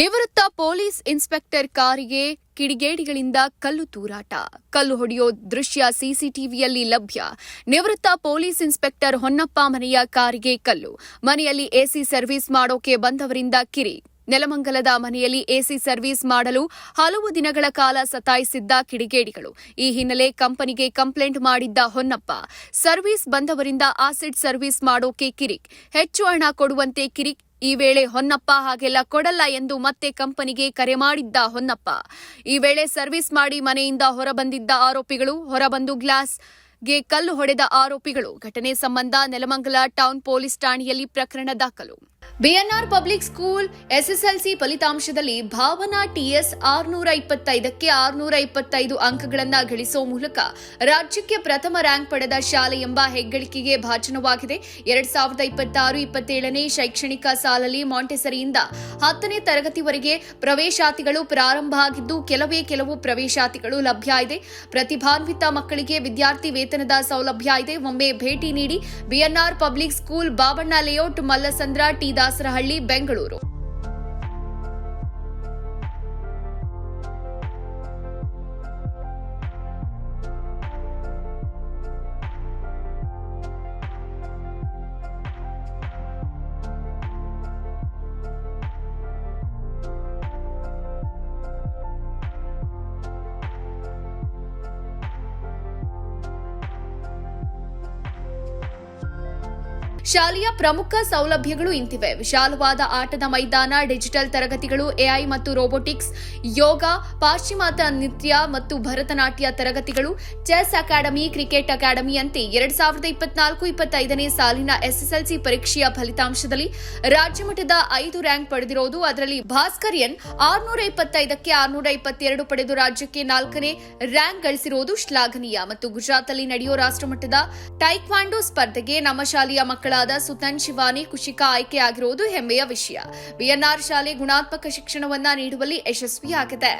ನಿವೃತ್ತ police inspector ಕಾರಿಗೆ ಕಿಡಿಗೇಡಿಗಳಿಂದ ಕಲ್ಲು ತೂರಾಟ. ಕಲ್ಲು ಹೊಡೆಯೋ ದೃಶ್ಯ ಸಿಸಿಟಿವಿಯಲ್ಲಿ ಲಭ್ಯ. ನಿವೃತ್ತ ಪೊಲೀಸ್ ಇನ್ಸ್ಪೆಕ್ಟರ್ ಹೊನ್ನಪ್ಪ ಮನೆಯ ಕಾರಿಗೆ ಕಲ್ಲು. ಮನೆಯಲ್ಲಿ ಎಸಿ ಸರ್ವಿಸ್ ಮಾಡೋಕೆ ಬಂದವರಿಂದ ಕಿರಿ. ನೆಲಮಂಗಲದ ಮನೆಯಲ್ಲಿ ಎಸಿ ಸರ್ವಿಸ್ ಮಾಡಲು ಹಲವು ದಿನಗಳ ಕಾಲ ಸತಾಯಿಸಿದ್ದ ಕಿಡಿಗೇಡಿಗಳು. ಈ ಹಿನ್ನೆಲೆ ಕಂಪನಿಗೆ ಕಂಪ್ಲೇಂಟ್ ಮಾಡಿದ್ದ ಹೊನ್ನಪ್ಪ, ಸರ್ವಿಸ್ ಬಂದವರಿಂದ ಆಸಿಡ್ ಸರ್ವಿಸ್ ಮಾಡೋಕೆ ಕಿರಿಕ್, ಹೆಚ್ಚು ಹಣ ಕೊಡುವಂತೆ ಕಿರಿಕ್. ಈ ವೇಳೆ ಹೊನ್ನಪ್ಪ ಹಾಗೆಲ್ಲ ಕೊಡಲ್ಲ ಎಂದು ಮತ್ತೆ ಕಂಪನಿಗೆ ಕರೆ ಮಾಡಿದ್ದ ಹೊನ್ನಪ್ಪ. ಈ ವೇಳೆ ಸರ್ವಿಸ್ ಮಾಡಿ ಮನೆಯಿಂದ ಹೊರಬಂದಿದ್ದ ಆರೋಪಿಗಳು ಹೊರಬಂದು ಗ್ಲಾಸ್ಗೆ ಕಲ್ಲು ಹೊಡೆದ ಆರೋಪಿಗಳು. ಘಟನೆ ಸಂಬಂಧ ನೆಲಮಂಗಲ ಟೌನ್ ಪೊಲೀಸ್ ಠಾಣೆಯಲ್ಲಿ ಪ್ರಕರಣ ದಾಖಲು. ಬಿಎನ್ಆರ್ ಪಬ್ಲಿಕ್ ಸ್ಕೂಲ್ ಎಸ್ಎಸ್ಎಲ್ಸಿ ಫಲಿತಾಂಶದಲ್ಲಿ ಭಾವನಾ ಟಿಎಸ್ 625ಕ್ಕೆ 625 ಅಂಕಗಳನ್ನು ಗಳಿಸುವ ಮೂಲಕ ರಾಜ್ಯಕ್ಕೆ ಪ್ರಥಮ ರ್ಯಾಂಕ್ ಪಡೆದ ಶಾಲೆ ಎಂಬ ಹೆಗ್ಗಳಿಕೆಗೆ ಭಾಜನವಾಗಿದೆ. 2026-27ನೇ ಶೈಕ್ಷಣಿಕ ಸಾಲಲ್ಲಿ ಮಾಂಟೆಸರಿಯಿಂದ 10ನೇ ತರಗತಿವರೆಗೆ ಪ್ರವೇಶಾತಿಗಳು ಪ್ರಾರಂಭ ಆಗಿದ್ದು, ಕೆಲವು ಪ್ರವೇಶಾತಿಗಳು ಲಭ್ಯ ಇದೆ. ಪ್ರತಿಭಾನ್ವಿತ ಮಕ್ಕಳಿಗೆ ವಿದ್ಯಾರ್ಥಿ ವೇತನದ ಸೌಲಭ್ಯ ಇದೆ. ಒಮ್ಮೆ ಭೇಟಿ ನೀಡಿ. BNR public school, Babanna layout, Mallasandra, T Dasarahalli, Bengaluru. ಶಾಲೆಯ ಪ್ರಮುಖ ಸೌಲಭ್ಯಗಳು ಇಂತಿವೆ: ವಿಶಾಲವಾದ ಆಟದ ಮೈದಾನ, ಡಿಜಿಟಲ್ ತರಗತಿಗಳು, ಎಐ ಮತ್ತು ರೋಬೋಟಿಕ್ಸ್, ಯೋಗ, ಪಾಶ್ಚಿಮಾತ್ಯ ನೃತ್ಯ ಮತ್ತು ಭರತನಾಟ್ಯ ತರಗತಿಗಳು, ಚೆಸ್ ಅಕಾಡೆಮಿ, ಕ್ರಿಕೆಟ್ ಅಕಾಡೆಮಿಯಂತೆ 2024-25ನೇ ಸಾಲಿನ ಎಸ್ಎಸ್ಎಲ್ಸಿ ಪರೀಕ್ಷೆಯ ಫಲಿತಾಂಶದಲ್ಲಿ ರಾಜ್ಯಮಟ್ಟದ 5 ರ್ಯಾಂಕ್ ಪಡೆದಿರುವುದು. ಅದರಲ್ಲಿ ಭಾಸ್ಕರ್ಯನ್ 625ಕ್ಕೆ 622 ಪಡೆದು ರಾಜ್ಯಕ್ಕೆ 4ನೇ ರ್ಯಾಂಕ್ ಗಳಿಸಿರುವುದು ಶ್ಲಾಘನೀಯ. ಮತ್ತು ಗುಜರಾತ್ನಲ್ಲಿ ನಡೆಯುವ ರಾಷ್ಟ್ರಮಟ್ಟದ ಟೈಕ್ವಾಂಡೋ ಸ್ಪರ್ಧೆಗೆ ನಮ್ಮ ಶಾಲೆಯ ಮಕ್ಕಳಾದ ಸುತನ್, ಶಿವಾನಿ, ಕುಶಿಕಾ ಆಯ್ಕೆಯಾಗಿರುವುದು ಹೆಮ್ಮೆಯ ವಿಷಯ. ಬಿಎನ್ಆರ್ ಶಾಲೆ ಗುಣಾತ್ಮಕ ಶಿಕ್ಷಣವನ್ನ ನೀಡುವಲ್ಲಿ ಯಶಸ್ವಿಯಾಗಿದೆ.